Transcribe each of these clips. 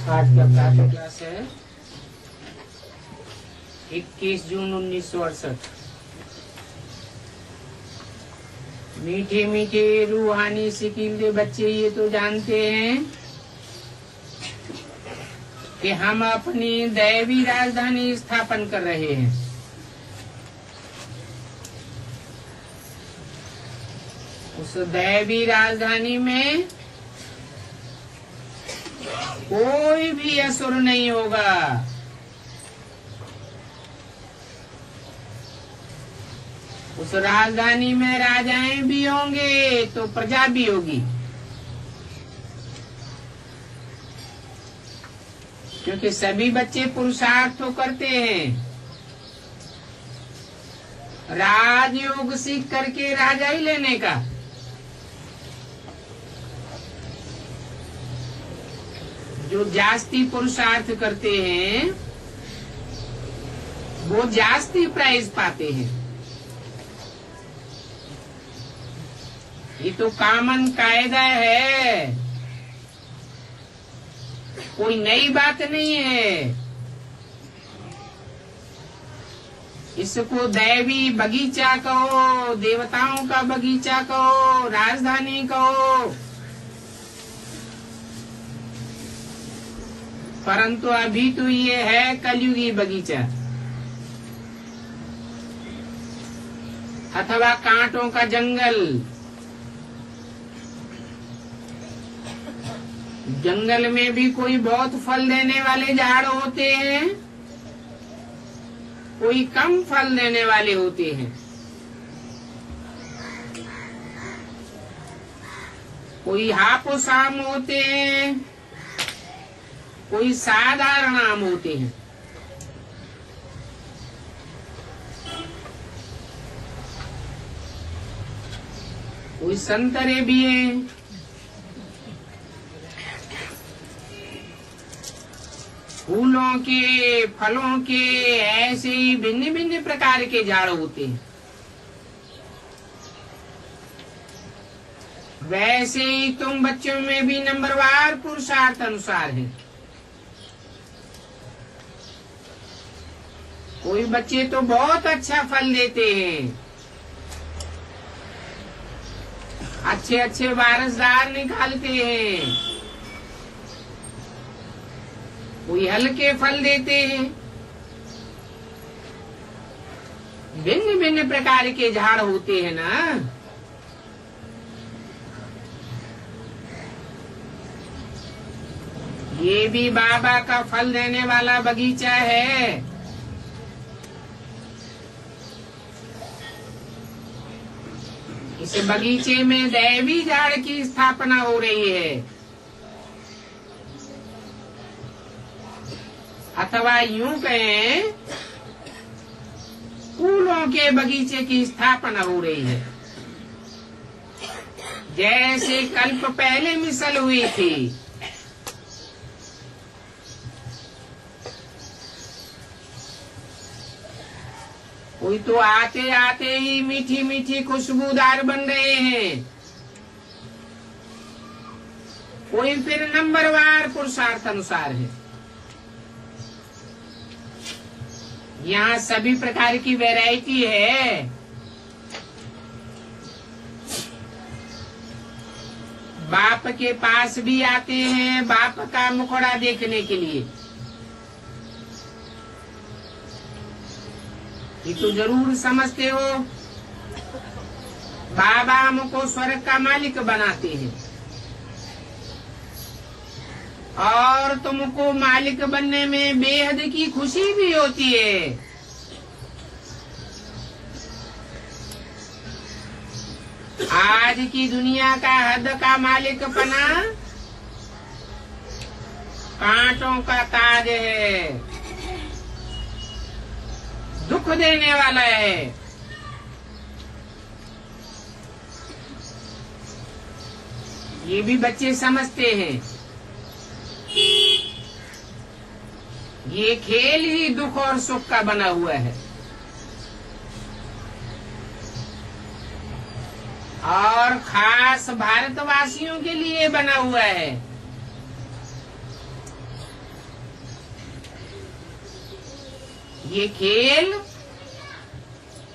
आज का प्रातः क्लास है 21 जून 1968। मीठे मीठे रूहानी सिकीले बच्चे ये तो जानते हैं कि हम अपनी दैवी राजधानी स्थापन कर रहे हैं। उस दैवी राजधानी में कोई भी असुर नहीं होगा। उस राजधानी में राजाएं भी होंगे तो प्रजा भी होगी, क्योंकि सभी बच्चे पुरुषार्थ तो करते हैं। राजयोग सीख करके राजा ही लेने का। जो जास्ती पुरुषार्थ करते हैं वो जास्ती प्राइज पाते हैं। ये तो कॉमन कायदा है, कोई नई बात नहीं है। इसको दैवी बगीचा कहो, देवताओं का बगीचा कहो, राजधानी कहो, परंतु अभी तो ये है कलयुगी बगीचा अथवा कांटों का जंगल। जंगल में भी कोई बहुत फल देने वाले झाड़ होते हैं, कोई कम फल देने वाले होते हैं। कोई हापुस आम होते हैं, कोई साधारण आम होते हैं। कोई संतरे भी हैं। फूलों के, फलों के, ऐसे ही भिन्न भिन्न प्रकार के झाड़ होते हैं। वैसे ही तुम बच्चों में भी नंबरवार पुरुषार्थ अनुसार है। कोई बच्चे तो बहुत अच्छा फल देते हैं, अच्छे अच्छे वारसदार निकालते हैं। कोई हल्के फल देते हैं। भिन्न भिन्न प्रकार के झाड़ होते हैं ना। ये भी बाबा का फल देने वाला बगीचा है। इस बगीचे में दैवी झाड़ की स्थापना हो रही है, अथवा यूं कहें फूलों के बगीचे की स्थापना हो रही है। जैसे कल्प पहले मिसल हुई थी, कोई तो आते आते ही मीठी मीठी खुशबूदार बन रहे हैं। कोई फिर नंबरवार पुरुषार्थ अनुसार है। यहाँ सभी प्रकार की वैरायटी है। बाप के पास भी आते हैं बाप का मुखड़ा देखने के लिए। ये तो जरूर समझते हो बाबा हमको स्वर्ग का मालिक बनाते हैं और तुमको मालिक बनने में बेहद की खुशी भी होती है। आज की दुनिया का हद का मालिक बना कांटों का ताज है, दुख देने वाला है। ये भी बच्चे समझते हैं। ये खेल ही दुख और सुख का बना हुआ है और खास भारतवासियों के लिए बना हुआ है। ये खेल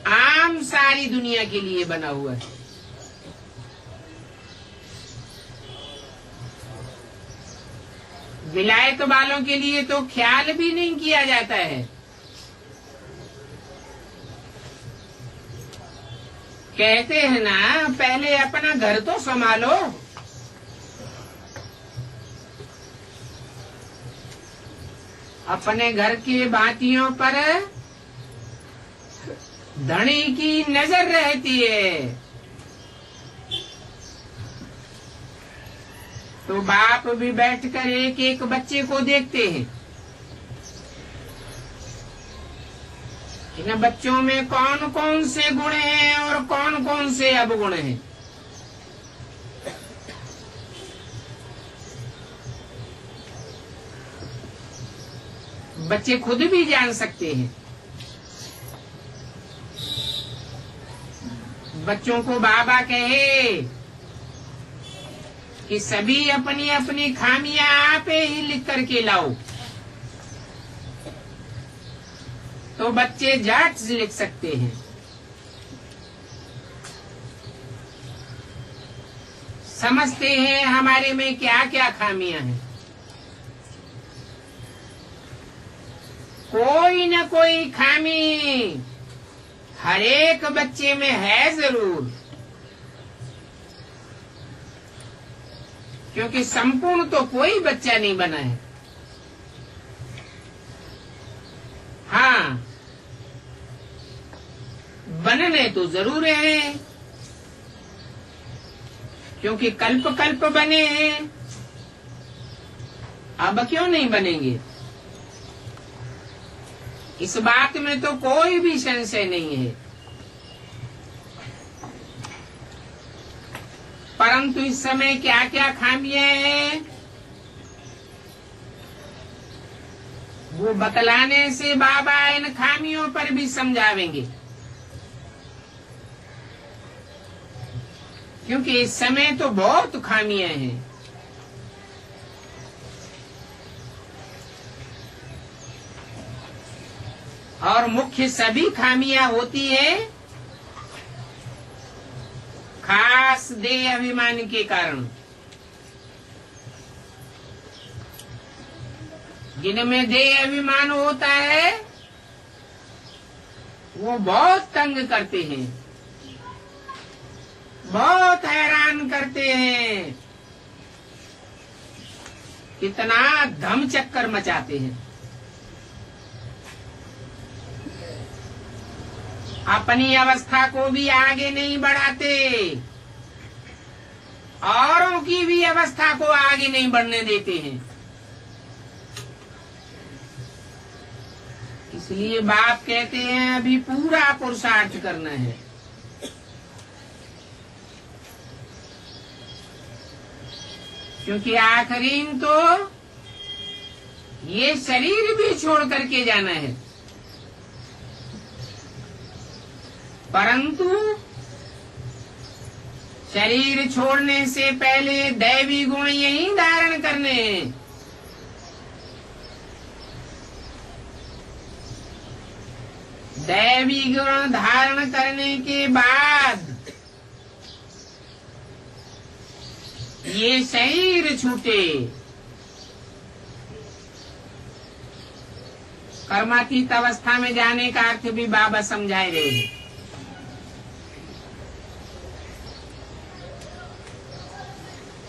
आम सारी दुनिया के लिए बना हुआ है। विलायत वालों के लिए तो ख्याल भी नहीं किया जाता है। कहते हैं ना, पहले अपना घर तो संभालो। अपने घर के बातियों पर धनी की नजर रहती है, तो बाप भी बैठकर एक एक बच्चे को देखते हैं। इन बच्चों में कौन कौन से गुण हैं और कौन कौन से अवगुण हैं। बच्चे खुद भी जान सकते हैं। बच्चों को बाबा कहे कि सभी अपनी अपनी खामियां आप ही लिख करके लाओ, तो बच्चे झट से लिख सकते हैं। समझते हैं हमारे में क्या क्या खामियां हैं। कोई न कोई खामी हर एक बच्चे में है जरूर, क्योंकि संपूर्ण तो कोई बच्चा नहीं बना है। हाँ, बनने तो जरूर है, क्योंकि कल्प कल्प बने हैं। अब क्यों नहीं बनेंगे, इस बात में तो कोई भी संशय नहीं है। परंतु इस समय क्या क्या खामियां हैं, वो बतलाने से बाबा इन खामियों पर भी समझावेंगे। क्योंकि इस समय तो बहुत खामियां हैं। और मुख्य सभी खामियां होती है खास देह अभिमान के कारण। जिनमें देह अभिमान होता है वो बहुत तंग करते हैं, बहुत हैरान करते हैं, कितना धम चक्कर मचाते हैं। अपनी अवस्था को भी आगे नहीं बढ़ाते, औरों की भी अवस्था को आगे नहीं बढ़ने देते हैं। इसलिए बाप कहते हैं अभी पूरा पुरुषार्थ करना है। क्योंकि आखिरी तो ये शरीर भी छोड़ करके जाना है। परंतु शरीर छोड़ने से पहले दैवी गुण यही धारण करने हैं। दैवी गुण धारण करने के बाद ये शरीर छूटे। कर्मातीत अवस्था में जाने का अर्थ भी बाबा समझाए रहे हैं।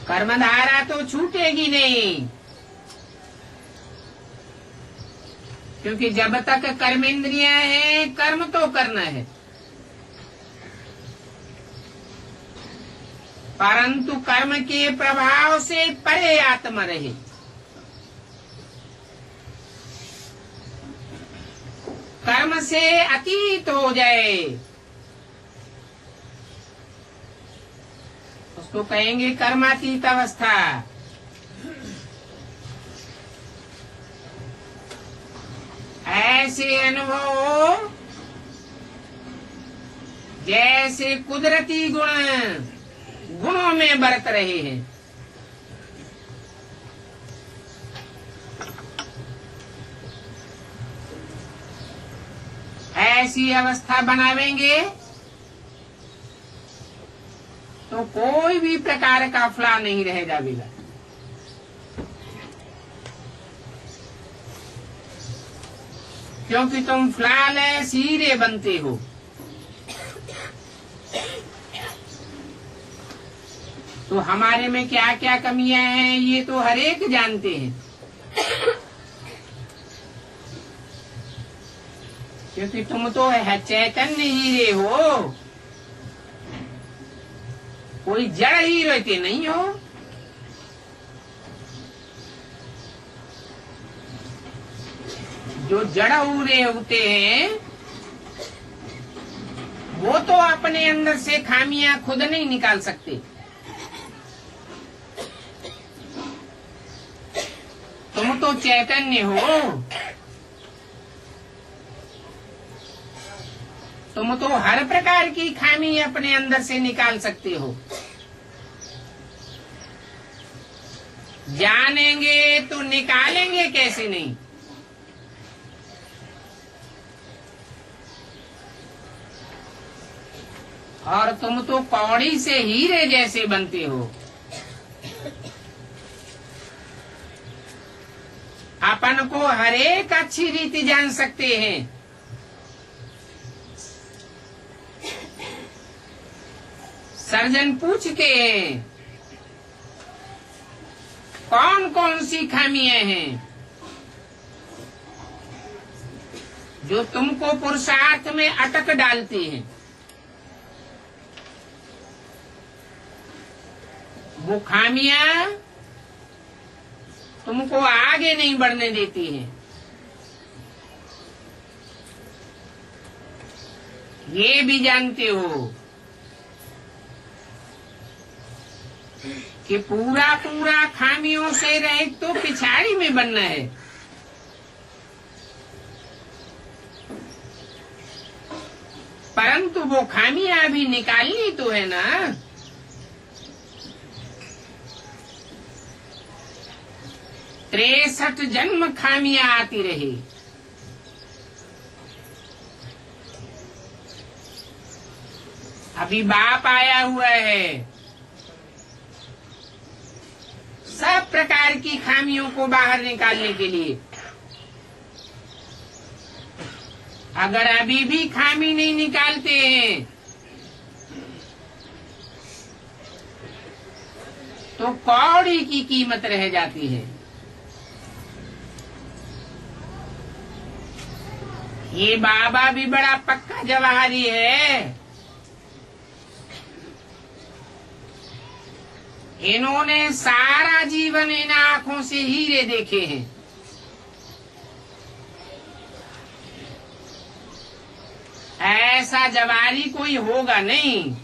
कर्मधारा तो छूटेगी नहीं, क्योंकि जब तक कर्मेंद्रियां हैं कर्म तो करना है। परंतु कर्म के प्रभाव से परे आत्मा रहे। कर्म से अतीत हो जाए, उसको कहेंगे कर्मातीत अवस्था। ऐसे अनुभव हो जैसे कुदरती गुणों में बरत रहे हैं। ऐसी अवस्था बनावेंगे तो कोई भी प्रकार का फला नहीं रह जाएगा। क्योंकि तुम फ्लॉलेस हीरे बनते हो। तो हमारे में क्या क्या कमियां हैं ये तो हर एक जानते हैं, क्योंकि तुम तो है चैतन्य हीरे हो, कोई जड़ हीरे के नहीं हो। जो जड़ हीरे होते हैं वो तो अपने अंदर से खामियां खुद नहीं निकाल सकते। तुम तो चैतन्य हो, तुम तो हर प्रकार की खामी अपने अंदर से निकाल सकते हो। जानेंगे तो निकालेंगे कैसे नहीं। और तुम तो कौड़ी से हीरे जैसे बनते हो। अपन को हर एक अच्छी रीति जान सकते हैं। सर्जन पूछते हैं कौन कौन सी खामियां हैं जो तुमको पुरुषार्थ में अटक डालती हैं। वो खामियां तुमको आगे नहीं बढ़ने देती हैं। ये भी जानते हो कि पूरा पूरा खामियों से रहित तो पिछाड़ी में बनना है। परंतु वो खामियां भी निकालनी तो है ना। 63 जन्म खामियां आती रही। अभी बाप आया हुआ है सब प्रकार की खामियों को बाहर निकालने के लिए। अगर अभी भी खामी नहीं निकालते हैं तो कौड़ी की कीमत रह जाती है। ये बाबा भी बड़ा पक्का जवाहरी है। इन्होंने सारा जीवन इन आंखों से हीरे देखे हैं। ऐसा जवारी कोई होगा नहीं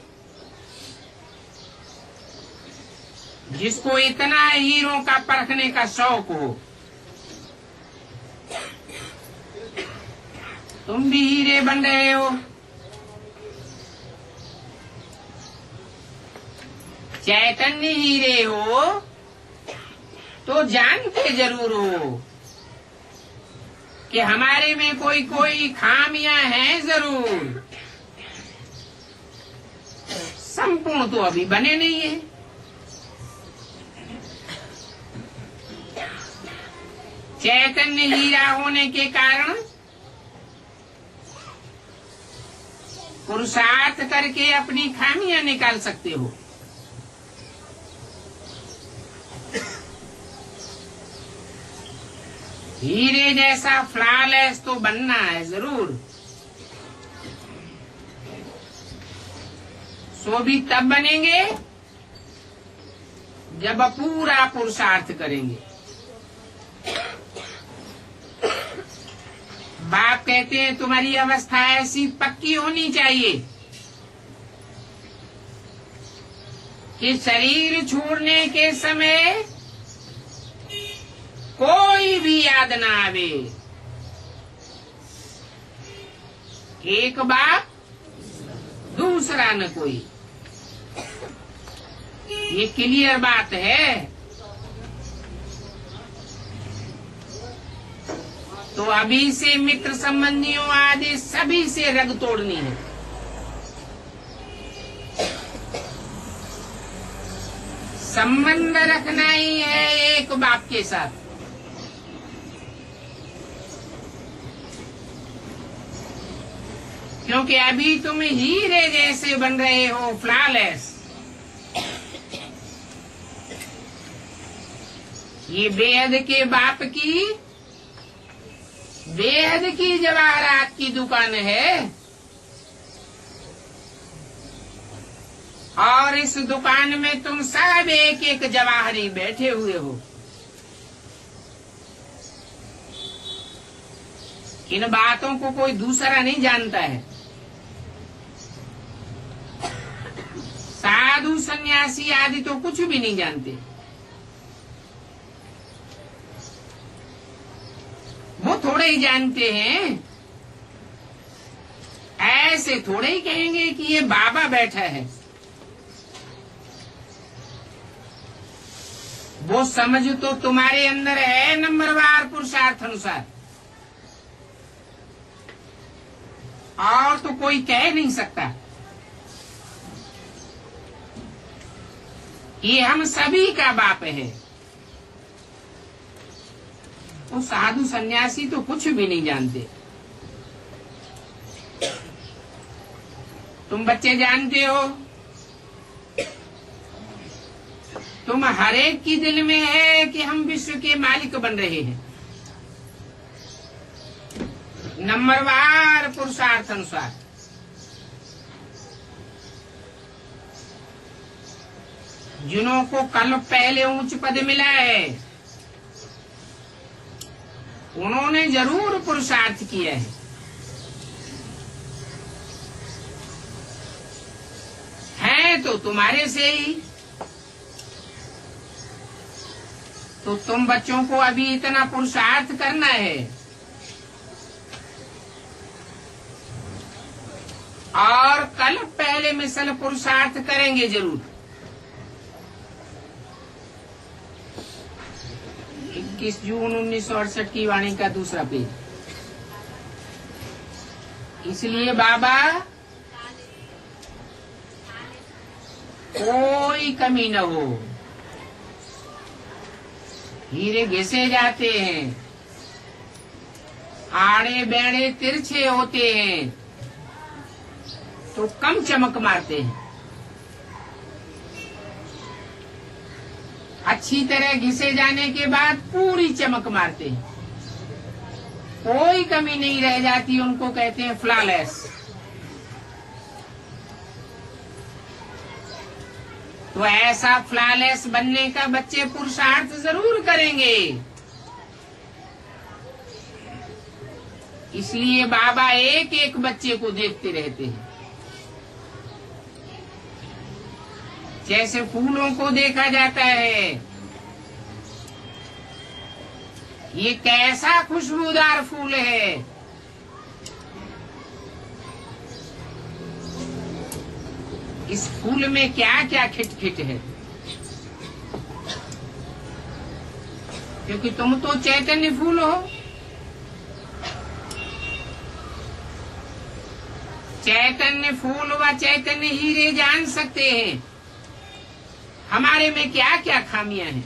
जिसको इतना हीरों का परखने का शौक हो। तुम भी हीरे बन रहे हो। चैतन्य हीरे हो तो जानते जरूर हो कि हमारे में कोई कोई खामियां हैं जरूर। संपूर्ण तो अभी बने नहीं है। चैतन्य हीरा होने के कारण पुरुषार्थ करके अपनी खामियां निकाल सकते हो। हीरे जैसा फ्लॉलेस तो बनना है जरूर। सो भी तब बनेंगे जब पूरा पुरुषार्थ करेंगे। बाप कहते हैं तुम्हारी अवस्था ऐसी पक्की होनी चाहिए कि शरीर छोड़ने के समय कोई भी याद ना आवे। एक बाप दूसरा न कोई। ये क्लियर बात है। तो अभी से मित्र संबंधियों आदि सभी से रग तोड़नी है। संबंध रखना ही है एक बाप के साथ। क्योंकि अभी तुम हीरे जैसे बन रहे हो, फ्लॉलेस। ये बेहद के बाप की बेहद की जवाहरात की दुकान है, और इस दुकान में तुम सब एक एक जवाहरी बैठे हुए हो। इन बातों को कोई दूसरा नहीं जानता है। साधु सन्यासी आदि तो कुछ भी नहीं जानते। वो थोड़े ही जानते हैं। ऐसे थोड़े ही कहेंगे कि ये बाबा बैठा है। वो समझ तो तुम्हारे अंदर है नंबरवार पुरुषार्थ अनुसार, और तो कोई कह नहीं सकता। ये हम सभी का बाप है। वो साधु सन्यासी तो कुछ भी नहीं जानते। तुम बच्चे जानते हो, तुम हर एक की दिल में है कि हम विश्व के मालिक बन रहे हैं, नंबरवार पुरुषार्थ अनुसार। जिन्हों को कल पहले उच्च पद मिला है, उन्होंने जरूर पुरुषार्थ किया है तो तुम्हारे से ही। तो तुम बच्चों को अभी इतना पुरुषार्थ करना है, और कल पहले मिसल पुरुषार्थ करेंगे जरूर। 21 जून 1968 की वाणी का दूसरा पेज। इसलिए बाबा कोई कमी न हो। हीरे घिसे जाते हैं, आड़े बेड़े तिरछे होते हैं तो कम चमक मारते हैं। अच्छी तरह घिसे जाने के बाद पूरी चमक मारते हैं, कोई कमी नहीं रह जाती। उनको कहते हैं फ्लॉलेस। तो ऐसा फ्लॉलेस बनने का बच्चे पुरुषार्थ जरूर करेंगे। इसलिए बाबा एक एक बच्चे को देखते रहते हैं। जैसे फूलों को देखा जाता है, ये कैसा खुशबूदार फूल है, इस फूल में क्या क्या खिटखिट है। क्योंकि तुम तो चैतन्य फूल हो। चैतन्य फूल व चैतन्य हीरे जान सकते हैं हमारे में क्या क्या खामियां हैं।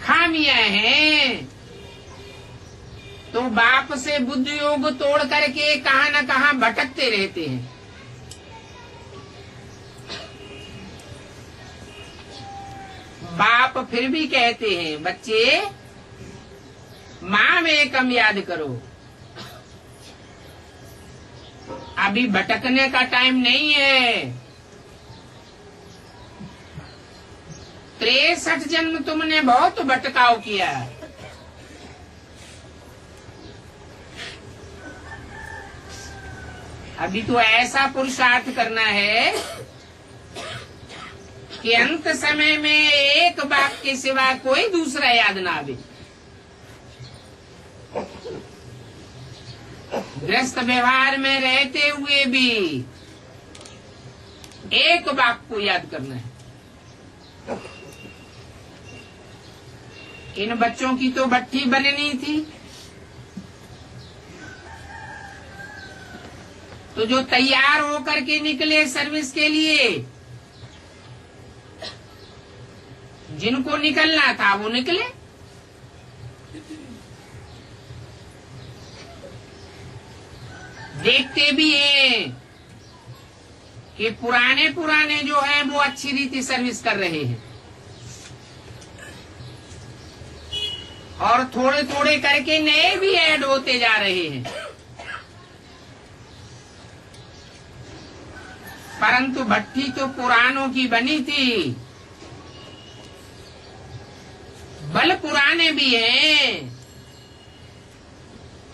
खामियां हैं तो बाप से बुद्धि योग तोड़ करके कहां न कहां भटकते रहते हैं। बाप फिर भी कहते हैं, बच्चे माँ में कम याद करो, अभी भटकने का टाइम नहीं है। 63 जन्म तुमने बहुत भटकाव किया। अभी तो ऐसा पुरुषार्थ करना है कि अंत समय में एक बाप के सिवा कोई दूसरा याद ना आवे। व्यस्त व्यवहार में रहते हुए भी एक बाप को याद करना है। इन बच्चों की तो भट्ठी बननी थी, तो जो तैयार होकर के निकले सर्विस के लिए, जिनको निकलना था वो निकले। देखते भी हैं कि पुराने पुराने जो है वो अच्छी रीति सर्विस कर रहे हैं, और थोड़े थोड़े करके नए भी ऐड होते जा रहे हैं। परंतु भट्टी तो पुरानों की बनी थी, बल पुराने भी हैं,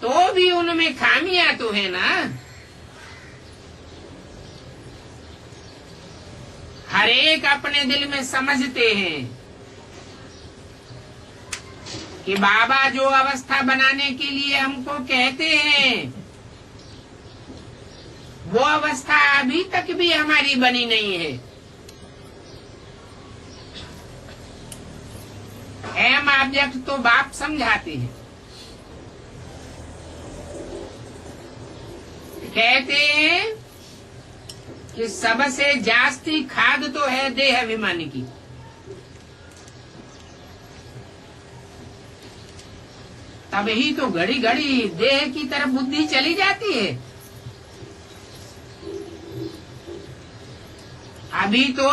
तो भी उनमें खामियां तो है ना। हर एक अपने दिल में समझते हैं कि बाबा जो अवस्था बनाने के लिए हमको कहते हैं, वो अवस्था अभी तक भी हमारी बनी नहीं है। एम ऑब्जेक्ट तो बाप समझाते हैं, कहते हैं कि सबसे जास्ती खाद तो है देह अभिमानी की। तभी तो घड़ी घड़ी देह की तरफ बुद्धि चली जाती है। अभी तो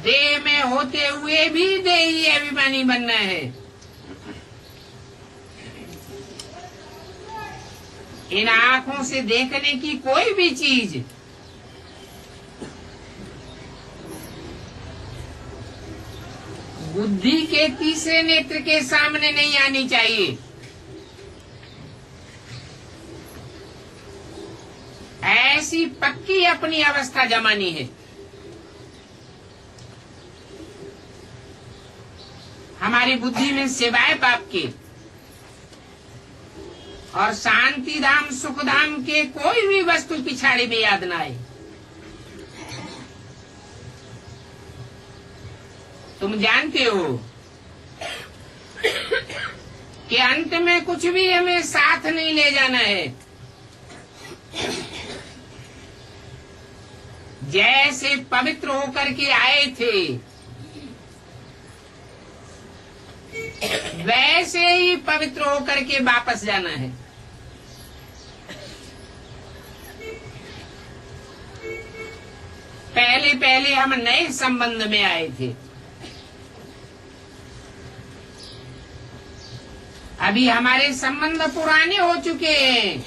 देह में होते हुए भी देही अभिमानी बनना है। इन आंखों से देखने की कोई भी चीज बुद्धि के तीसरे नेत्र के सामने नहीं आनी चाहिए। ऐसी पक्की अपनी अवस्था जमानी है। हमारी बुद्धि में सिवाय पाप के और शांति धाम सुख धाम के कोई भी वस्तु पिछाड़ी भी याद ना आए। तुम जानते हो कि अंत में कुछ भी हमें साथ नहीं ले जाना है। जैसे पवित्र होकर के आए थे, वैसे ही पवित्र होकर के वापस जाना है। पहले पहले हम नए संबंध में आए थे, अभी हमारे संबंध पुराने हो चुके हैं।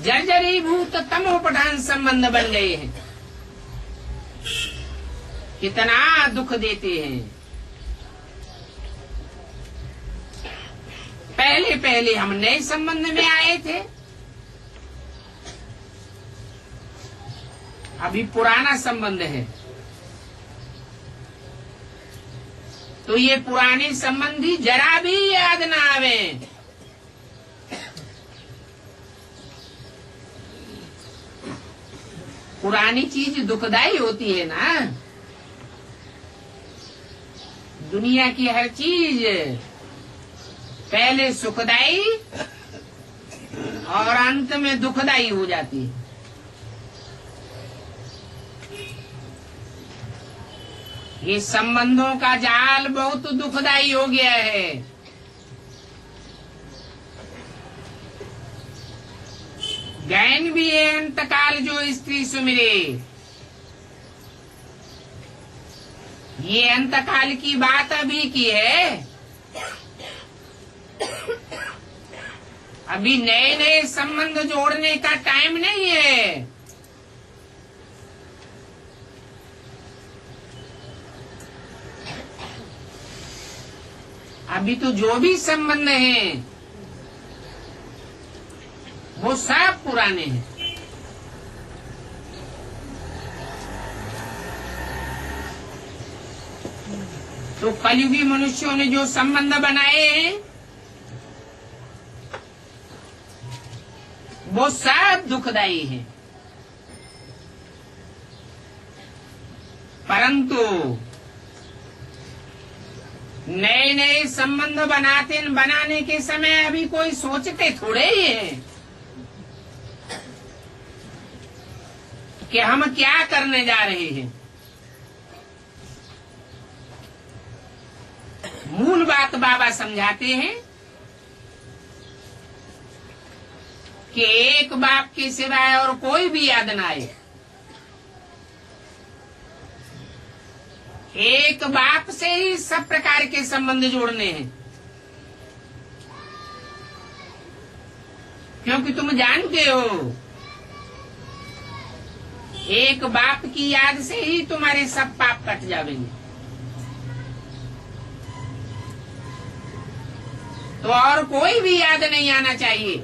जर्जरीभूत तमोप्रधान संबंध बन गए हैं। कितना दुख देते हैं। पहले पहले हम नए संबंध में आए थे, अभी पुराना संबंध है। तो ये पुराने संबंधी जरा भी याद ना आवे। पुरानी चीज दुखदाई होती है ना। दुनिया की हर चीज पहले सुखदाई और अंत में दुखदाई हो जाती है। ये संबंधों का जाल बहुत दुखदाई हो गया है। गैन भी है अंतकाल जो स्त्री सुमिरे। ये अंतकाल की बात अभी की है। अभी नए नए संबंध जोड़ने का टाइम नहीं है। अभी तो जो भी संबंध हैं वो सब पुराने हैं। तो कलयुगी मनुष्यों ने जो संबंध बनाए हैं वो सब दुखदायी है। परंतु नए नए संबंध बनाने के समय अभी कोई सोचते थोड़े ही है कि हम क्या करने जा रहे हैं। मूल बात बाबा समझाते हैं कि एक बाप के सिवाय और कोई भी याद ना आए। एक बाप से ही सब प्रकार के संबंध जोड़ने हैं, क्योंकि तुम जानते हो एक बाप की याद से ही तुम्हारे सब पाप कट जाएंगे। तो और कोई भी याद नहीं आना चाहिए।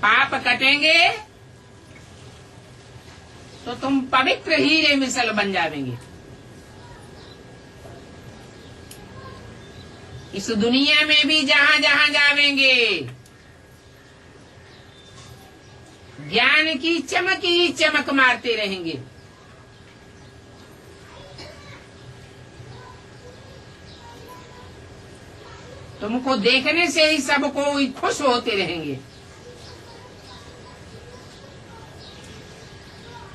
पाप कटेंगे तो तुम पवित्र हीरे मिसल बन जाएंगे। इस दुनिया में भी जहां जहां जावेंगे ज्ञान की चमक ही चमक मारते रहेंगे। तुमको देखने से ही सबको खुश होते रहेंगे।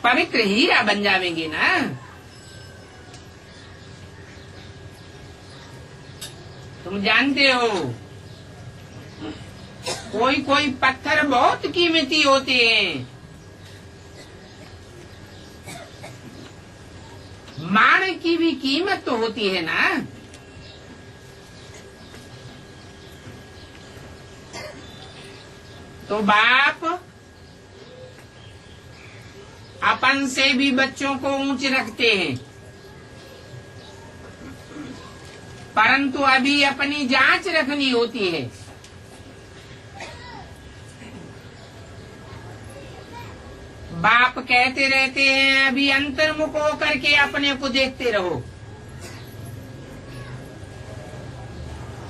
पवित्र हीरा बन जावेंगे ना। तुम जानते हो कोई कोई पत्थर बहुत कीमती होते हैं। मान की भी कीमत तो होती है ना। तो बाप अपन से भी बच्चों को ऊंच रखते हैं, परंतु अभी अपनी जांच रखनी होती है। बाप कहते रहते हैं अभी अंतर्मुख होकर के अपने को देखते रहो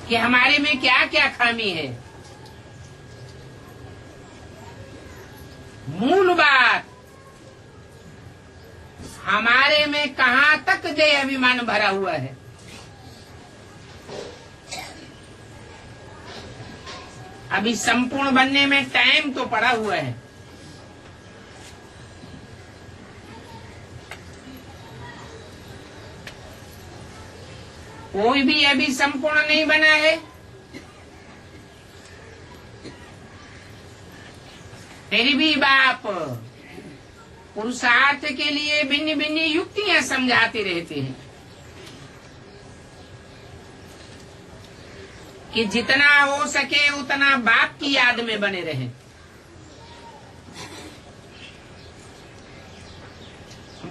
कि हमारे में क्या क्या खामी है। मूल बात हमारे में कहां तक देह अभिमान भरा हुआ है। अभी संपूर्ण बनने में टाइम तो पड़ा हुआ है। कोई भी अभी संपूर्ण नहीं बना है। फिर भी बाप पुरुषार्थ के लिए भिन्न भिन्न युक्तियां समझाते रहते हैं कि जितना हो सके उतना बाप की याद में बने रहें।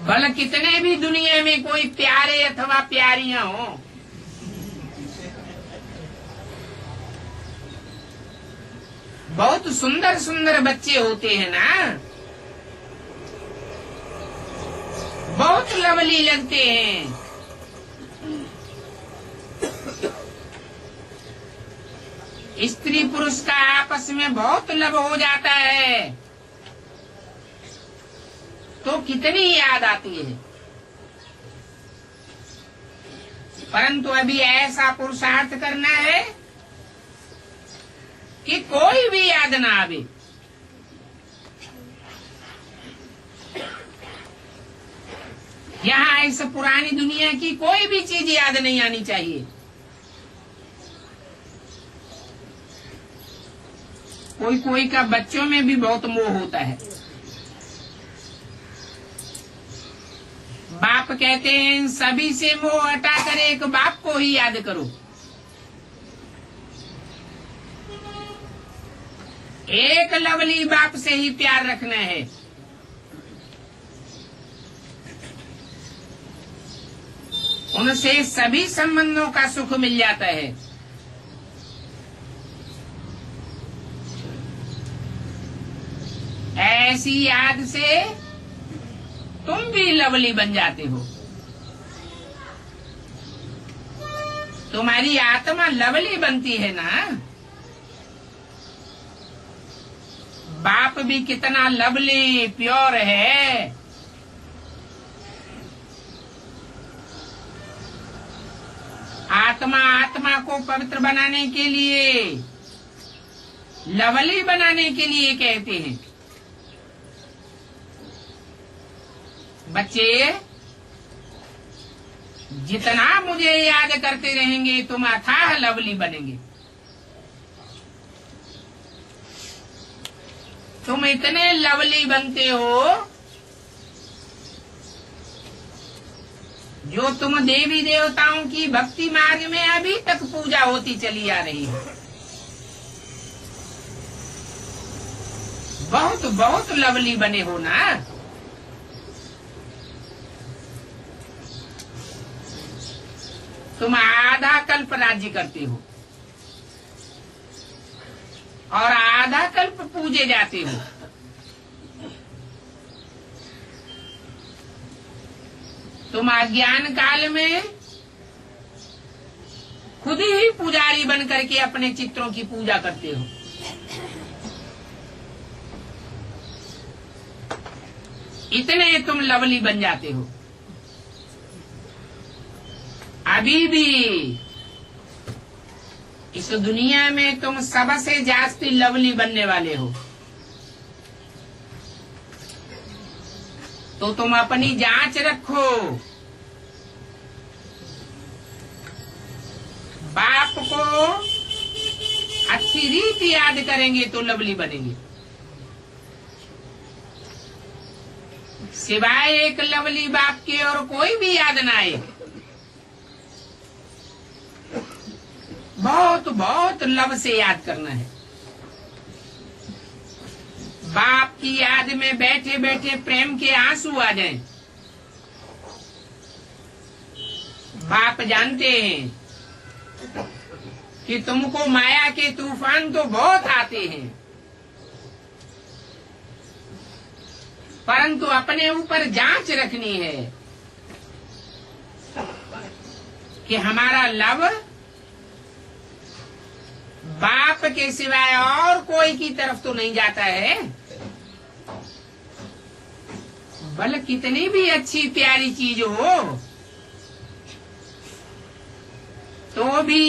भले कितने भी दुनिया में कोई प्यारे अथवा प्यारियां हो, बहुत सुंदर सुंदर बच्चे होते हैं ना, बहुत लवली लगते हैं, स्त्री पुरुष का आपस में बहुत लव हो जाता है तो कितनी याद आती है। परंतु अभी ऐसा पुरुषार्थ करना है कि कोई भी याद ना आवे। यहाँ इस पुरानी दुनिया की कोई भी चीज याद नहीं आनी चाहिए। कोई कोई का बच्चों में भी बहुत मोह होता है। बाप कहते हैं सभी से मोह हटाकर एक बाप को ही याद करो। एक लवली बाप से ही प्यार रखना है। उनसे सभी संबंधों का सुख मिल जाता है। ऐसी याद से तुम भी लवली बन जाते हो। तुम्हारी आत्मा लवली बनती है ना। बाप भी कितना लवली प्योर है। आत्मा आत्मा को पवित्र बनाने के लिए, लवली बनाने के लिए कहते हैं। बच्चे, जितना मुझे याद करते रहेंगे तुम अथाह लवली बनेंगे। तुम इतने लवली बनते हो जो तुम देवी देवताओं की भक्ति मार्ग में अभी तक पूजा होती चली आ रही है। बहुत बहुत लवली बने हो ना। तुम आधा कल्प राज्य करते हो और आधा कल्प पूजे जाते हो। तुम अज्ञान काल में खुद ही पुजारी बन करके अपने चित्रों की पूजा करते हो। इतने तुम लवली बन जाते हो। अभी भी इस दुनिया में तुम सबसे जास्ती लवली बनने वाले हो। तो तुम अपनी जांच रखो। बाप को अच्छी रीति याद करेंगे तो लवली बनेंगे। सिवाय एक लवली बाप के और कोई भी याद ना आए। बहुत बहुत लव से याद करना है। बाप की याद में बैठे बैठे प्रेम के आंसू आ जाएं। बाप जानते हैं कि तुमको माया के तूफान तो बहुत आते हैं, परंतु अपने ऊपर जांच रखनी है कि हमारा लव बाप के सिवाय और कोई की तरफ तो नहीं जाता है। बल कितनी भी अच्छी प्यारी चीज हो तो भी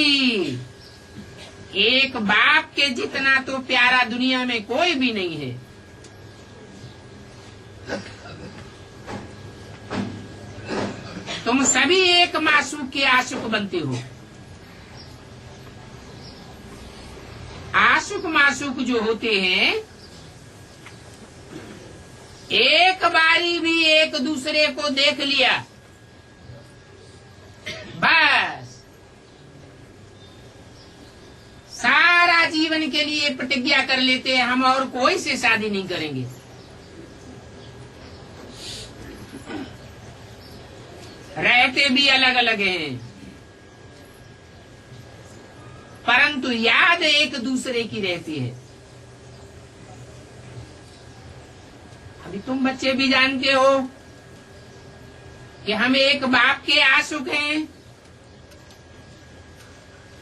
एक बाप के जितना तो प्यारा दुनिया में कोई भी नहीं है। तुम सभी एक मासूक के आशिक बनते हो। आशिक मासूक जो होते हैं एक बारी भी एक दूसरे को देख लिया बस सारा जीवन के लिए प्रतिज्ञा कर लेते हैं हम और कोई से शादी नहीं करेंगे। रहते भी अलग अलग हैं, परंतु याद एक दूसरे की रहती है। अभी तुम बच्चे भी जानते हो कि हम एक बाप के आशुक हैं,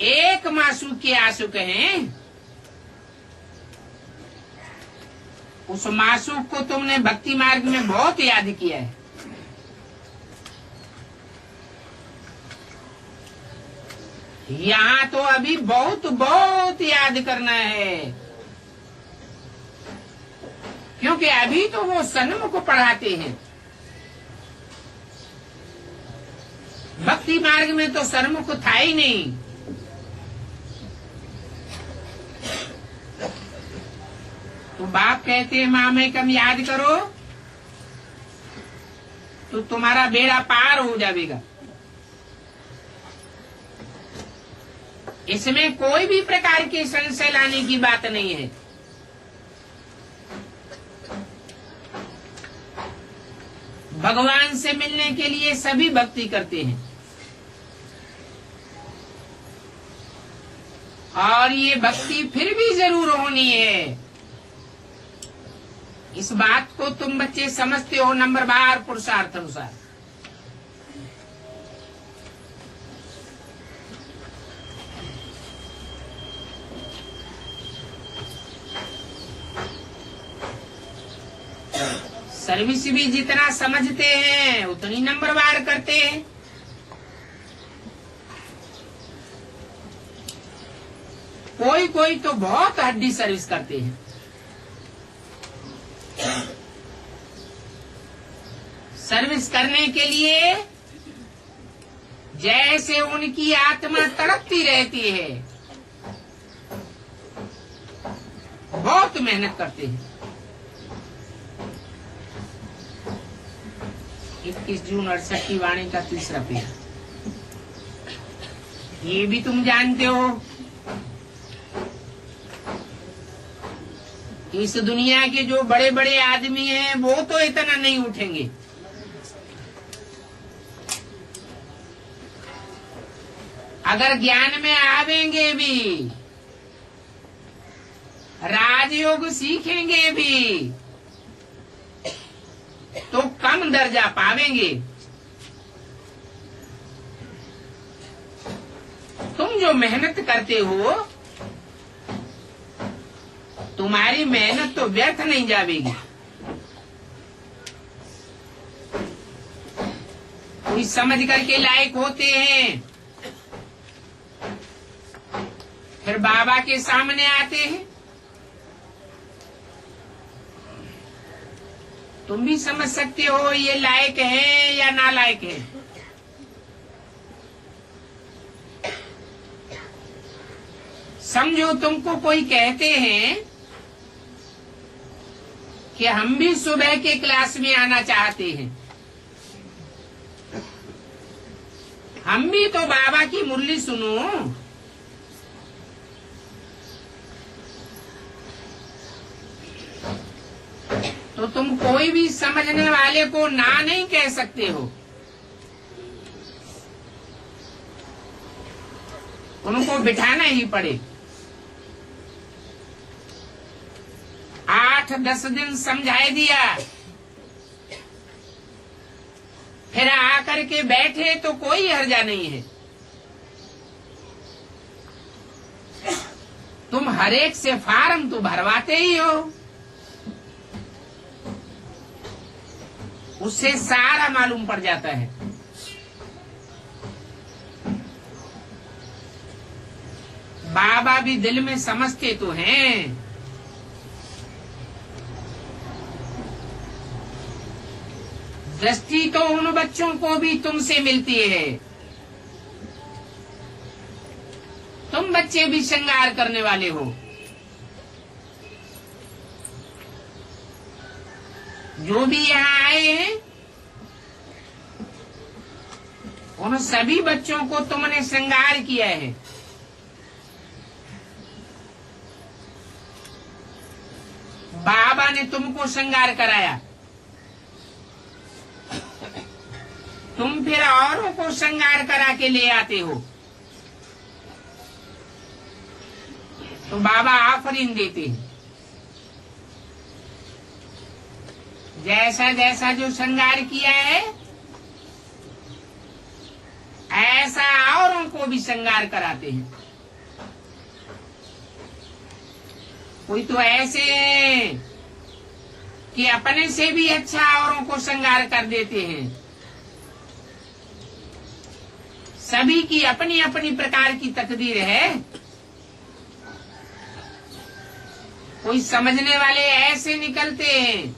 एक मासूक के आशुक हैं। उस मासूक को तुमने भक्ति मार्ग में बहुत याद किया है। यहाँ तो अभी बहुत बहुत याद करना है, क्योंकि अभी तो वो सन्मुख पढ़ाते हैं। भक्ति मार्ग में तो सन्मुख था ही नहीं। तो बाप कहते हैं माँ कम याद करो तो तुम्हारा बेड़ा पार हो जाएगा। इसमें कोई भी प्रकार के संशय लाने की बात नहीं है। भगवान से मिलने के लिए सभी भक्ति करते हैं और ये भक्ति फिर भी जरूर होनी है। इस बात को तुम बच्चे समझते हो नंबरवार पुरुषार्थ अनुसार। सर्विस भी जितना समझते हैं उतनी नंबरवार करते हैं। कोई कोई तो बहुत हड्डी सर्विस करते हैं। सर्विस करने के लिए जैसे उनकी आत्मा तड़पती रहती है, बहुत मेहनत करते हैं। 21 जून 68 की वाणी का 3रा पेरा, ये भी तुम जानते हो। इस दुनिया के जो बड़े बड़े आदमी हैं वो तो इतना नहीं उठेंगे। अगर ज्ञान में आवेंगे भी, राजयोग सीखेंगे भी, तो कम दर्जा पावेंगे। तुम जो मेहनत करते हो, तुम्हारी मेहनत तो व्यर्थ नहीं जाएगी। कोई समझ करके लायक होते हैं, फिर बाबा के सामने आते हैं। तुम भी समझ सकते हो ये लायक है या नालायक है। समझो तुमको कोई कहते हैं कि हम भी सुबह के क्लास में आना चाहते हैं, हम भी तो बाबा की मुरली सुनो। तो तुम कोई भी समझने वाले को ना नहीं कह सकते हो। उनको बिठाना ही पड़े। 8-10 दिन समझाई दिया, फिर आकर के बैठे तो कोई हर्जा नहीं है। तुम हर एक से फार्म तो भरवाते ही हो, उससे सारा मालूम पड़ जाता है। बाबा भी दिल में समझते तो हैं, दृष्टि तो उन बच्चों को भी तुमसे मिलती है। तुम बच्चे भी श्रृंगार करने वाले हो। जो भी यहाँ आए हैं उन सभी बच्चों को तुमने श्रृंगार किया है। बाबा ने तुमको श्रृंगार कराया, तुम फिर औरों को श्रृंगार करा के ले आते हो। तो बाबा आफरीन देते हैं। जैसा जैसा जो श्रृंगार किया है ऐसा औरों को भी श्रृंगार कराते हैं। कोई तो ऐसे कि अपने से भी अच्छा औरों को श्रृंगार कर देते हैं। सभी की अपनी अपनी प्रकार की तकदीर है। कोई समझने वाले ऐसे निकलते हैं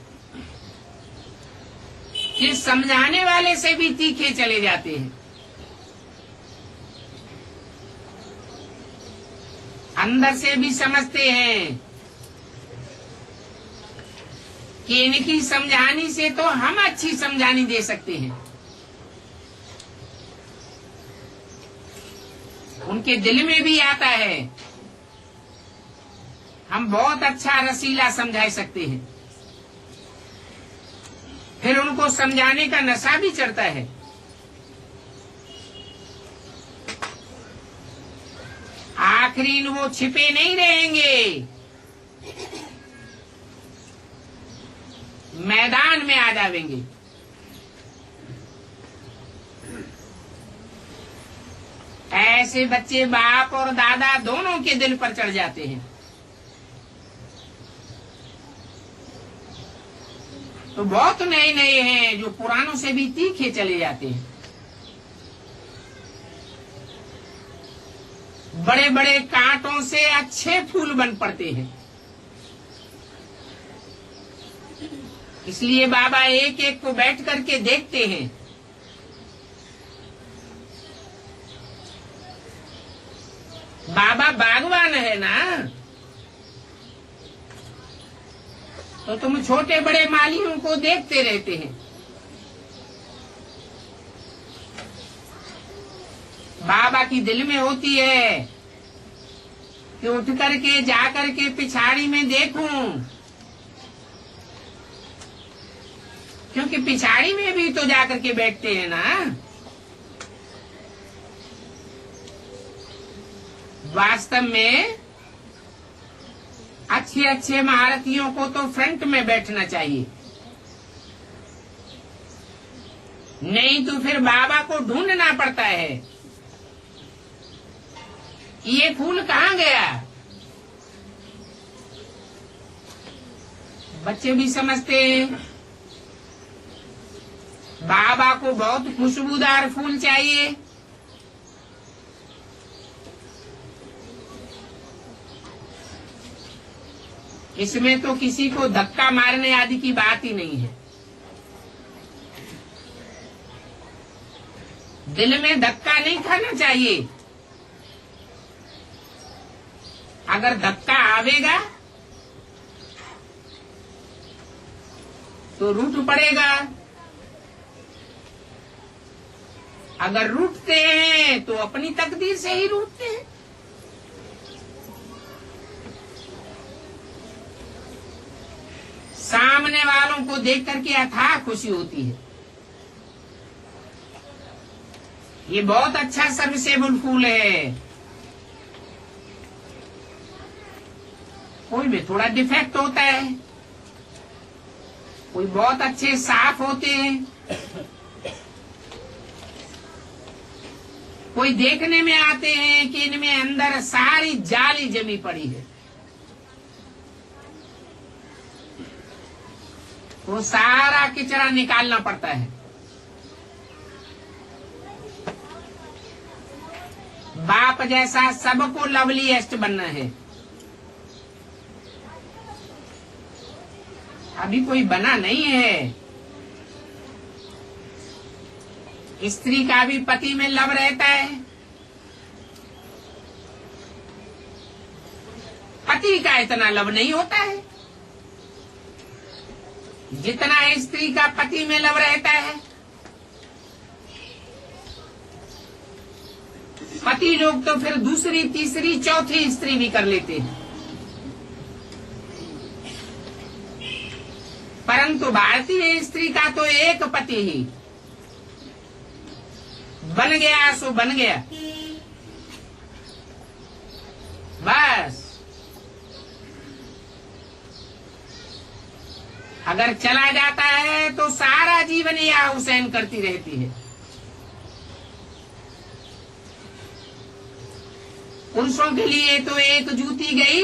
कि समझाने वाले से भी तीखे चले जाते हैं। अंदर से भी समझते हैं कि इनकी समझानी से तो हम अच्छी समझानी दे सकते हैं। उनके दिल में भी आता है हम बहुत अच्छा रसीला समझा सकते हैं। फिर उनको समझाने का नशा भी चढ़ता है। आखिरी वो छिपे नहीं रहेंगे, मैदान में आ जाएंगे। ऐसे बच्चे बाप और दादा दोनों के दिल पर चढ़ जाते हैं। तो बहुत नए नए हैं जो पुरानों से भी तीखे चले जाते हैं। बड़े बड़े कांटों से अच्छे फूल बन पड़ते हैं। इसलिए बाबा एक एक को बैठ करके देखते हैं। बाबा बागवान है ना, तो तुम छोटे बड़े मालियों को देखते रहते हैं। बाबा की दिल में होती है कि उठ करके जा करके पिछाड़ी में देखूं, क्योंकि पिछाड़ी में भी तो जा करके बैठते हैं ना। वास्तव में अच्छे अच्छे महारथियों को तो फ्रंट में बैठना चाहिए, नहीं तो फिर बाबा को ढूंढना पड़ता है। ये फूल कहाँ गया? बच्चे भी समझते हैं बाबा को बहुत खुशबूदार फूल चाहिए। इसमें तो किसी को धक्का मारने आदि की बात ही नहीं है। दिल में धक्का नहीं खाना चाहिए। अगर धक्का आवेगा तो रूठ पड़ेगा, अगर रूठते हैं तो अपनी तकदीर से ही रूठते हैं। सामने वालों को देख करके अथाह खुशी होती है। ये बहुत अच्छा सर्विसेबल फूल है। कोई में थोड़ा डिफेक्ट होता है, कोई बहुत अच्छे साफ होते हैं, कोई देखने में आते हैं कि इनमें अंदर सारी जाली जमी पड़ी है। वो सारा किचरा निकालना पड़ता है। बाप जैसा सबको लवलीएस्ट बनना है। अभी कोई बना नहीं है। स्त्री का भी पति में लव रहता है, पति का इतना लव नहीं होता है जितना स्त्री का पति में लव रहता है। पति लोग तो फिर दूसरी तीसरी चौथी स्त्री भी कर लेते हैं, परंतु भारतीय स्त्री का तो एक पति ही बन गया सो बन गया, बस। अगर चला जाता है तो सारा जीवन या हुसैन करती रहती है। पुरुषों के लिए तो एक जूती गई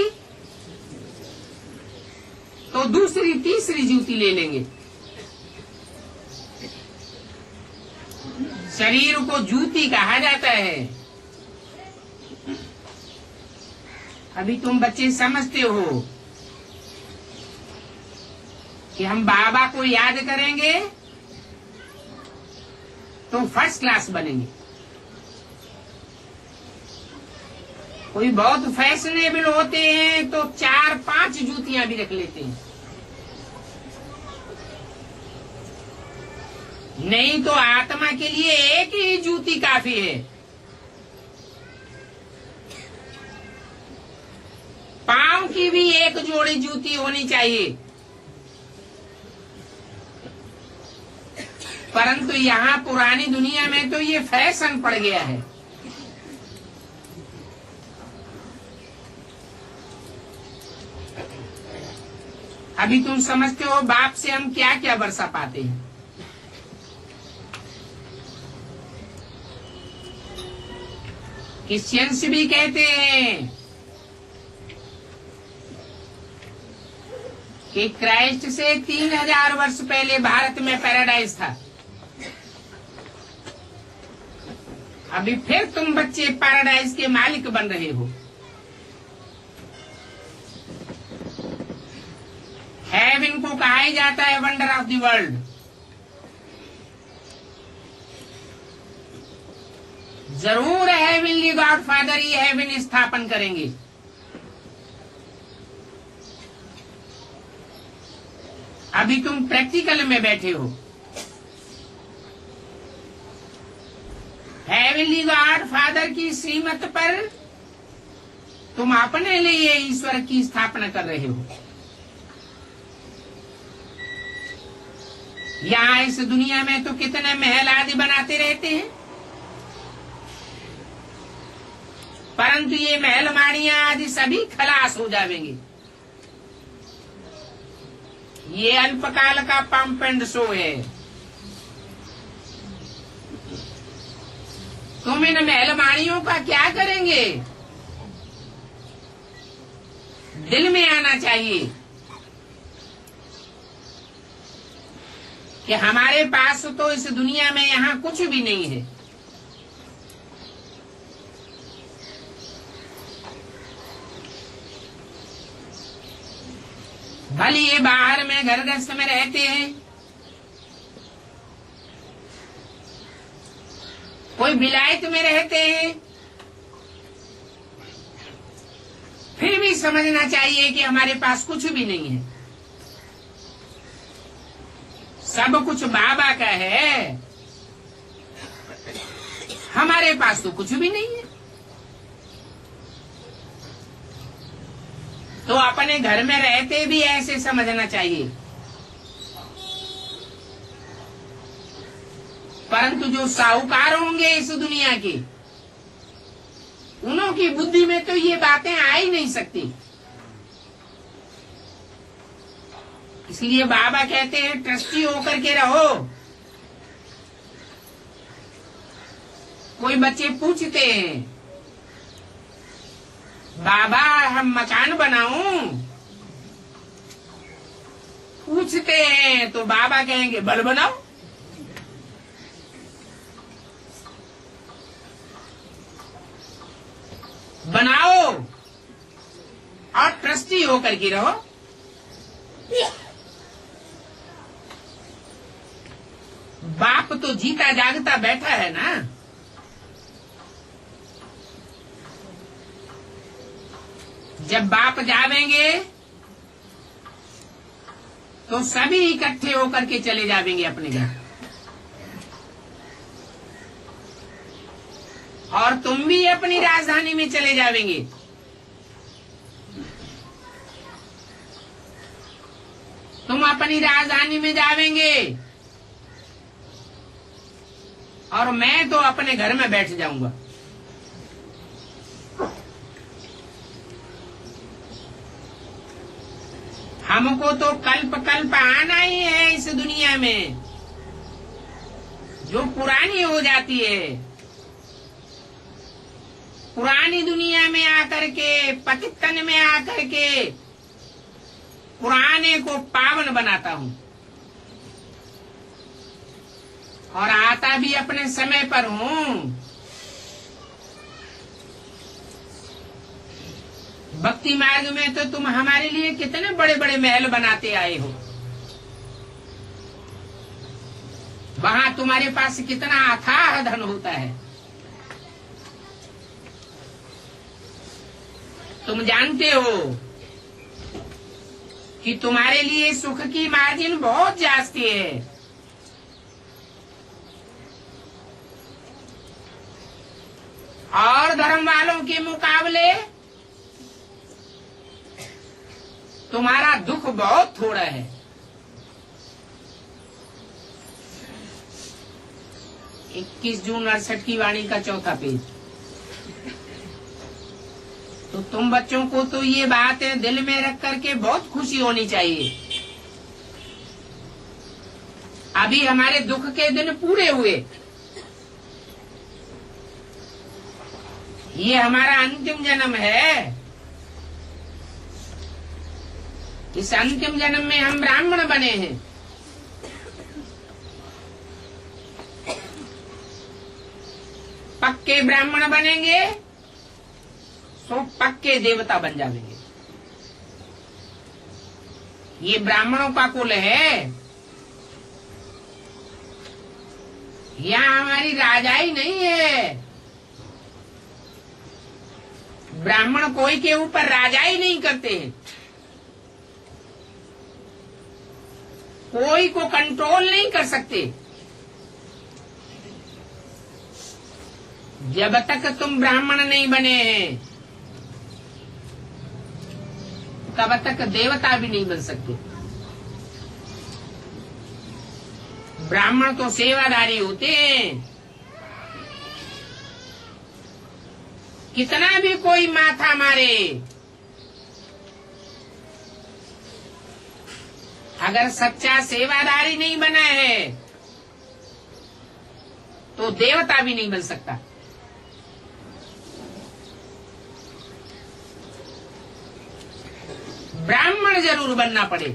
तो दूसरी तीसरी जूती ले लेंगे। शरीर को जूती कहा जाता है। अभी तुम बच्चे समझते हो कि हम बाबा को याद करेंगे तो फर्स्ट क्लास बनेंगे। कोई बहुत फैशनेबल होते हैं तो 4-5 जूतियां भी रख लेते हैं, नहीं तो आत्मा के लिए एक ही जूती काफी है। पांव की भी एक जोड़ी जूती होनी चाहिए, परंतु यहाँ पुरानी दुनिया में तो ये फैशन पड़ गया है। अभी तुम समझते हो बाप से हम क्या क्या बरसा पाते हैं। क्रिश्चियंस भी कहते हैं कि क्राइस्ट से 3000 वर्ष पहले भारत में पैराडाइज था। अभी फिर तुम बच्चे पैराडाइज के मालिक बन रहे हो। हेवन को कहा ही जाता है वंडर ऑफ द वर्ल्ड। जरूर हेवनली गॉड फादर ही हेवन स्थापन करेंगे। अभी तुम प्रैक्टिकल में बैठे हो। हेवनली गॉड फादर की श्रीमत पर तुम अपने लिए ईश्वर की स्थापना कर रहे हो। यहाँ इस दुनिया में तो कितने महल आदि बनाते रहते हैं, परंतु ये महल माड़ियां आदि सभी खलास हो जाएंगे। ये अल्पकाल का पंप एंड शो है। तुम इन महलमाड़ियों का क्या करेंगे? दिल में आना चाहिए कि हमारे पास तो इस दुनिया में यहाँ कुछ भी नहीं है। भले ये बाहर में घर गृहस्थ में रहते हैं, कोई विलायत में रहते हैं, फिर भी समझना चाहिए कि हमारे पास कुछ भी नहीं है। सब कुछ बाबा का है, हमारे पास तो कुछ भी नहीं है। तो अपने घर में रहते भी ऐसे समझना चाहिए। परंतु जो साहूकार होंगे इस दुनिया के, उन्हों की बुद्धि में तो ये बातें आ ही नहीं सकती। इसलिए बाबा कहते हैं ट्रस्टी होकर के रहो। कोई बच्चे पूछते हैं बाबा हम मकान बनाऊं, पूछते हैं तो बाबा कहेंगे बल बनाओ। बनाओ और ट्रस्टी होकर के रहो। बाप तो जीता जागता बैठा है ना। जब बाप जावेंगे तो सभी इकट्ठे होकर के चले जावेंगे अपने घर, और तुम भी अपनी राजधानी में चले जावेंगे। तुम अपनी राजधानी में जावेंगे और मैं तो अपने घर में बैठ जाऊंगा। हमको तो कल्प कल्प आना ही है इस दुनिया में, जो पुरानी हो जाती है। पुरानी दुनिया में आकर के, पतितन में आकर के पुराने को पावन बनाता हूँ, और आता भी अपने समय पर हूँ। भक्ति मार्ग में तो तुम हमारे लिए कितने बड़े बड़े महल बनाते आए हो। वहां तुम्हारे पास कितना अथाह धन होता है। तुम जानते हो कि तुम्हारे लिए सुख की मार्जिन बहुत जास्ती है। और धर्म वालों के मुकाबले तुम्हारा दुख बहुत थोड़ा है। इक्कीस जून 68 की वाणी का चौथा पेज। तो तुम बच्चों को तो ये बात दिल में रख करके बहुत खुशी होनी चाहिए। अभी हमारे दुख के दिन पूरे हुए, ये हमारा अंतिम जन्म है। इस अंतिम जन्म में हम ब्राह्मण बने हैं। पक्के ब्राह्मण बनेंगे तो पक्के देवता बन जाएंगे। ये ब्राह्मणों का कुल है। यहाँ हमारी राजाई नहीं है। ब्राह्मण कोई के ऊपर राजाई नहीं करते हैं, कोई को कंट्रोल नहीं कर सकते। जब तक तुम ब्राह्मण नहीं बने हैं तब तक देवता भी नहीं बन सकते। ब्राह्मण तो सेवादारी होते हैं। कितना भी कोई माथा मारे, अगर सच्चा सेवादारी नहीं बना है तो देवता भी नहीं बन सकता। ब्राह्मण जरूर बनना पड़े।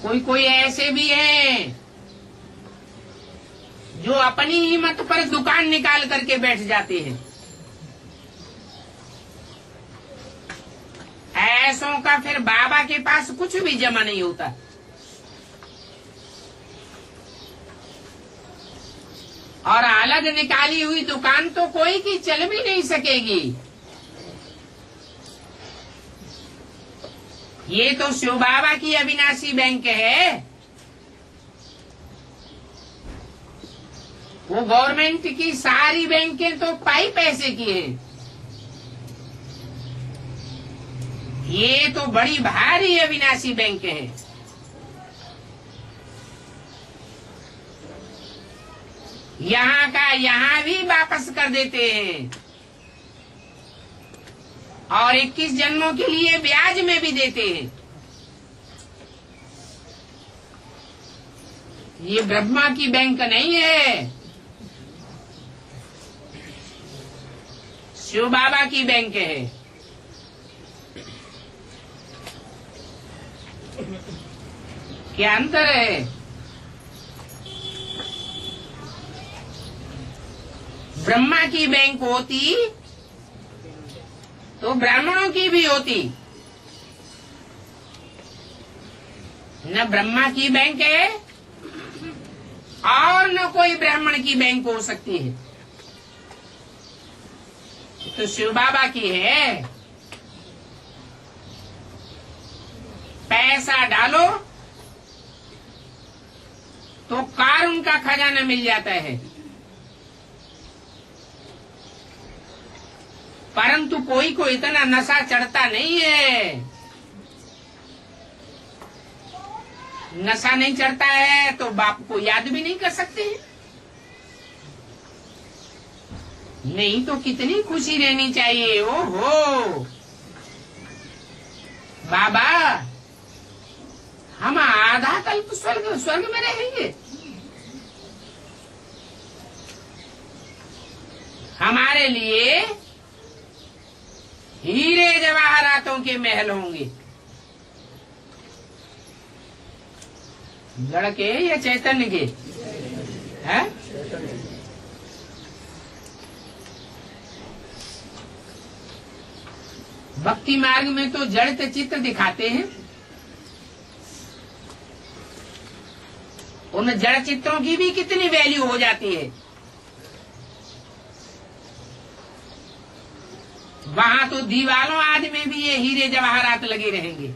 कोई कोई ऐसे भी हैं जो अपनी हिम्मत पर दुकान निकाल करके बैठ जाते हैं। ऐसों का फिर बाबा के पास कुछ भी जमा नहीं होता। और अलग निकाली हुई दुकान तो कोई की चल भी नहीं सकेगी। ये तो शिव बाबा की अविनाशी बैंक है। वो गवर्नमेंट की सारी बैंकें तो पाई पैसे की हैं। ये तो बड़ी भारी अविनाशी बैंक है। यहाँ का यहाँ भी वापस कर देते हैं और 21 जन्मों के लिए ब्याज में भी देते हैं। ये ब्रह्मा की बैंक नहीं है, शिव बाबा की बैंक है। क्या अंतर है? ब्रह्मा की बैंक होती तो ब्राह्मणों की भी होती। न ब्रह्मा की बैंक है और न कोई ब्राह्मण की बैंक हो सकती है। तो शिव बाबा की है। पैसा डालो तो कारुण्य का खजाना मिल जाता है, परंतु कोई को इतना नशा चढ़ता नहीं है। नशा नहीं चढ़ता है तो बाप को याद भी नहीं कर सकते हैं। नहीं तो कितनी खुशी रहनी चाहिए। ओहो बाबा, हम आधा कल्प स्वर्ग में रहेंगे। हमारे लिए हीरे जवाहरातों के महल होंगे। जड़ के या चैतन्य के है? भक्ति मार्ग में तो जड़ित चित्र दिखाते हैं। उन जड़ चित्रों की भी कितनी वैल्यू हो जाती है। वहां तो दीवालों आदि में भी ये हीरे जवाहरात लगे रहेंगे।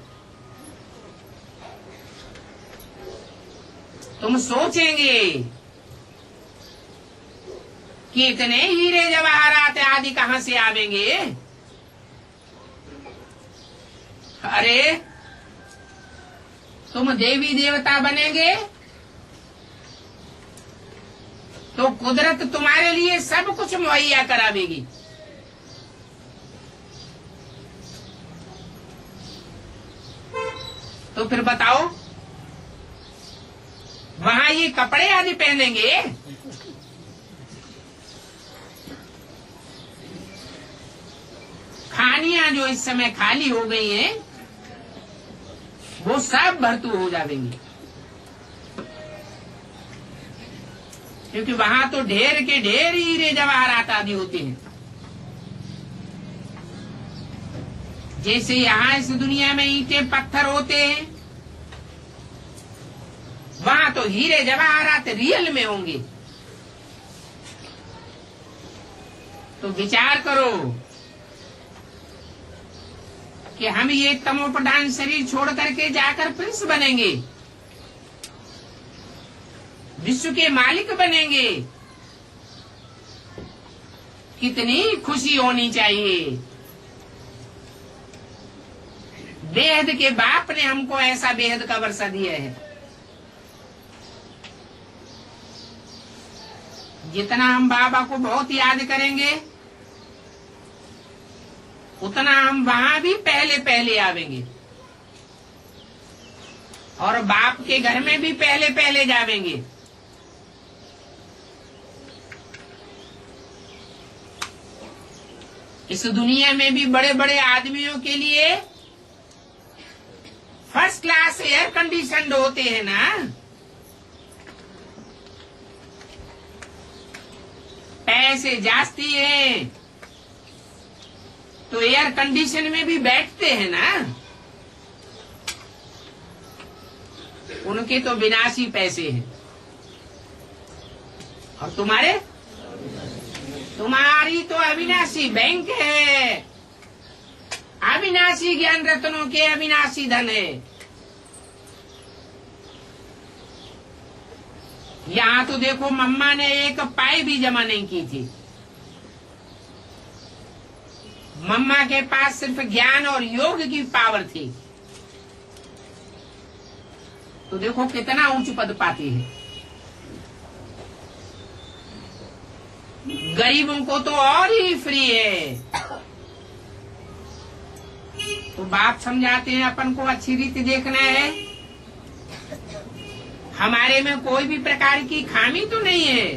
तुम सोचेंगे कि इतने हीरे जवाहरात आदि कहां से आवेंगे? अरे तुम देवी देवता बनेंगे तो कुदरत तुम्हारे लिए सब कुछ मुहैया करावेगी। तो फिर बताओ, वहां ये कपड़े आदि पहनेंगे? खानियां जो इस समय खाली हो गई हैं, वो सब भरतू हो जाएंगी, क्योंकि वहां तो ढेर के ढेर हीरे जवाहरात आदि होते हैं। जैसे यहाँ इस दुनिया में ईंटें पत्थर होते हैं, वहां तो हीरे जवाहरात रियल में होंगे। तो विचार करो कि हम ये तमोप्रधान शरीर छोड़ करके जाकर प्रिंस बनेंगे, विश्व के मालिक बनेंगे। कितनी खुशी होनी चाहिए। बेहद के बाप ने हमको ऐसा बेहद का वर्षा दिया है। जितना हम बाबा को बहुत याद करेंगे, उतना हम वहां भी पहले पहले आवेंगे, और बाप के घर में भी पहले पहले जावेंगे। इस दुनिया में भी बड़े बड़े आदमियों के लिए फर्स्ट क्लास एयर कंडीशनड होते हैं ना। पैसे जास्ती है तो एयर कंडीशन में भी बैठते हैं ना। उनके तो विनाशी पैसे हैं, और तुम्हारी तो अविनाशी बैंक है, अविनाशी ज्ञान रत्नों के अविनाशी धन है। यहाँ तो देखो, मम्मा ने एक पाई भी जमा नहीं की थी। मम्मा के पास सिर्फ ज्ञान और योग की पावर थी। तो देखो कितना ऊंच पद पाती है। गरीबों को तो और ही फ्री है। तो बाप समझाते हैं अपन को अच्छी रीति देखना है। हमारे में कोई भी प्रकार की खामी तो नहीं है।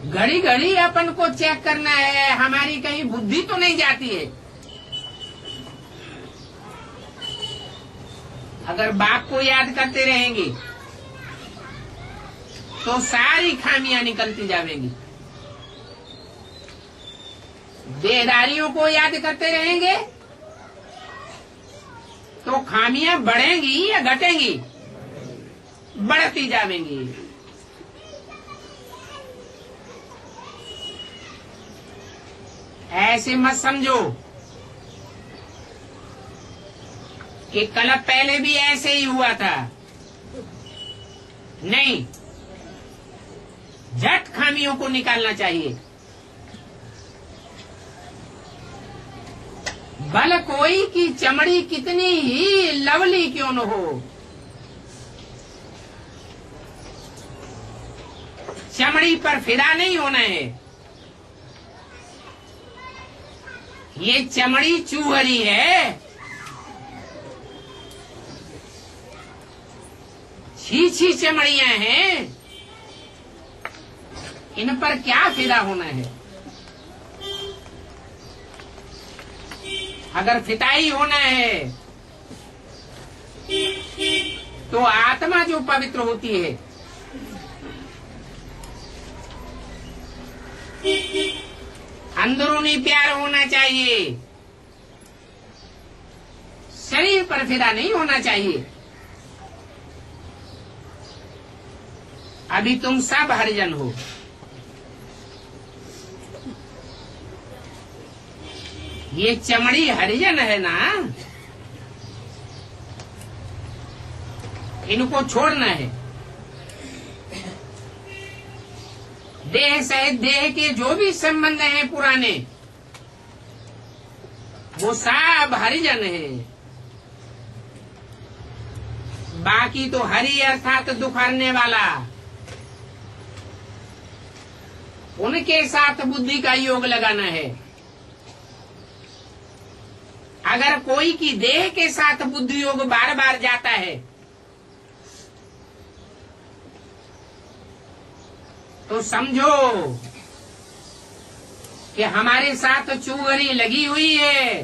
घड़ी घड़ी अपन को चेक करना है, हमारी कहीं बुद्धि तो नहीं जाती है। अगर बाप को याद करते रहेंगे तो सारी खामियां निकलती जाएंगी। देहदारियों को याद करते रहेंगे तो खामियां बढ़ेंगी या घटेंगी? बढ़ती जाएंगी। ऐसे मत समझो कि कल पहले भी ऐसे ही हुआ था। नहीं, झट खामियों को निकालना चाहिए। भले कोई की चमड़ी कितनी ही लवली क्यों न हो, चमड़ी पर फिदा नहीं होना है। ये चमड़ी चूहरी है, छी चमड़ियां हैं, इन पर क्या फिदा होना है। अगर फिताई होना है तो आत्मा जो पवित्र होती है, अंदरूनी प्यार होना चाहिए, शरीर पर फिदा नहीं होना चाहिए। अभी तुम सब हरिजन हो। ये चमड़ी हरिजन है ना, इनको छोड़ना है। देह सहित देह के जो भी संबंध हैं पुराने, वो सब हरिजन है। बाकी तो हरि अर्थात दुख हरने वाला, उनके साथ बुद्धि का योग लगाना है। अगर कोई की देह के साथ बुद्धि योग बार बार जाता है तो समझो कि हमारे साथ चूहरी लगी हुई है।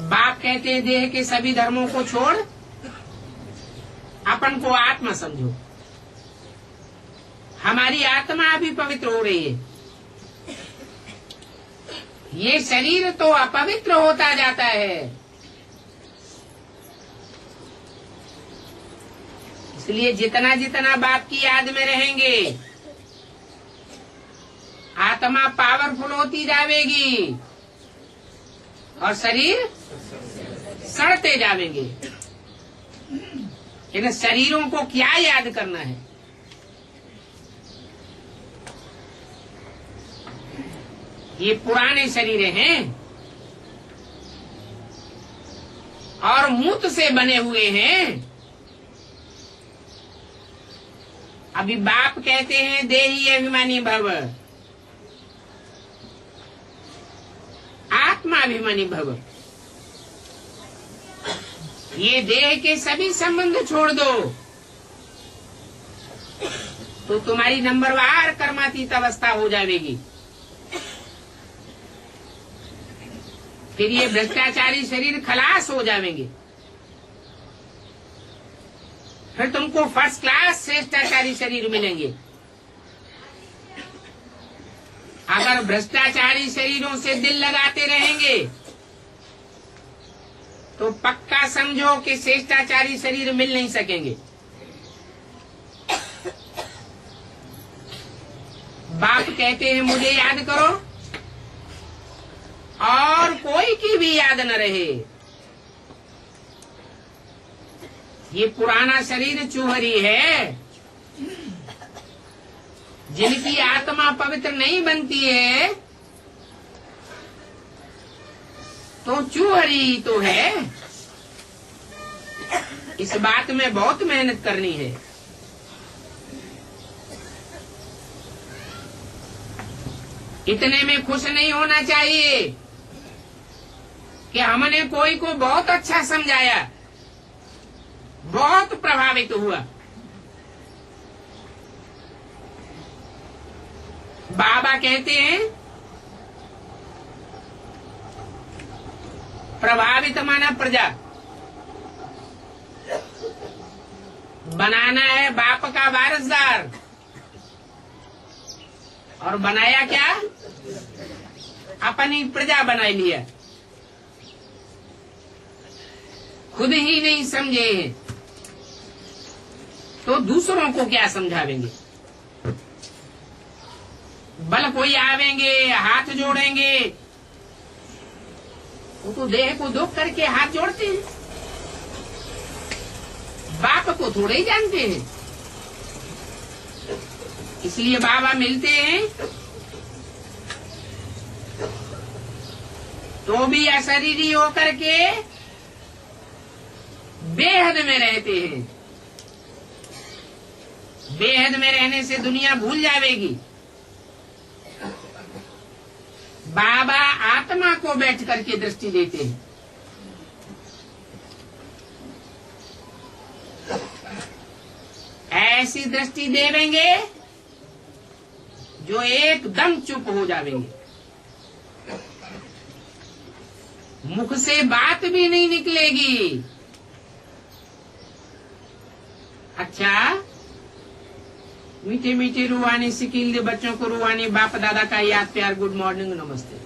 बाप कहते हैं देह के सभी धर्मों को छोड़ अपन को आत्मा समझो। हमारी आत्मा अभी पवित्र हो रही है, ये शरीर तो अपवित्र होता जाता है। इसलिए जितना जितना बाप की याद में रहेंगे आत्मा पावरफुल होती जाएगी और शरीर सड़ते जाएंगे। इन शरीरों को क्या याद करना है? ये पुराने शरीर हैं और मूत से बने हुए हैं। अभी बाप कहते हैं देही अभिमानी भव, आत्मा अभिमानी भव। ये देह के सभी संबंध छोड़ दो तो तुम्हारी नंबरवार कर्मातीत अवस्था हो जाएगी। फिर ये भ्रष्टाचारी शरीर खलास हो जाएंगे। फिर तुमको फर्स्ट क्लास श्रेष्ठाचारी शरीर मिलेंगे। अगर भ्रष्टाचारी शरीरों से दिल लगाते रहेंगे तो पक्का समझो कि श्रेष्ठाचारी शरीर मिल नहीं सकेंगे। बाप कहते हैं मुझे याद करो और कोई की भी याद न रहे। ये पुराना शरीर चूहरी है, जिनकी आत्मा पवित्र नहीं बनती है तो चूहरी तो है। इस बात में बहुत मेहनत करनी है। इतने में खुश नहीं होना चाहिए कि हमने कोई को बहुत अच्छा समझाया, बहुत प्रभावित हुआ। बाबा कहते हैं प्रभावित माना प्रजा, बनाना है बाप का वारसदार। और बनाया क्या? अपनी प्रजा बना लिया। खुद ही नहीं समझे तो दूसरों को क्या समझावेंगे? बल कोई आवेंगे, हाथ जोड़ेंगे, वो तो देह को दुख करके हाथ जोड़ते हैं, बाप को थोड़े ही जानते हैं। इसलिए बाबा मिलते हैं तो भी अशरीरी होकर के बेहद में रहते हैं। बेहद में रहने से दुनिया भूल जाएगी। बाबा आत्मा को बैठ करके दृष्टि देते हैं। ऐसी दृष्टि देवेंगे जो एकदम चुप हो जाएंगे, मुख से बात भी नहीं निकलेगी। अच्छा, मीठे मीठे रूहानी सिकील बच्चों को रूहानी बाप दादा का याद प्यार, गुड मॉर्निंग, नमस्ते।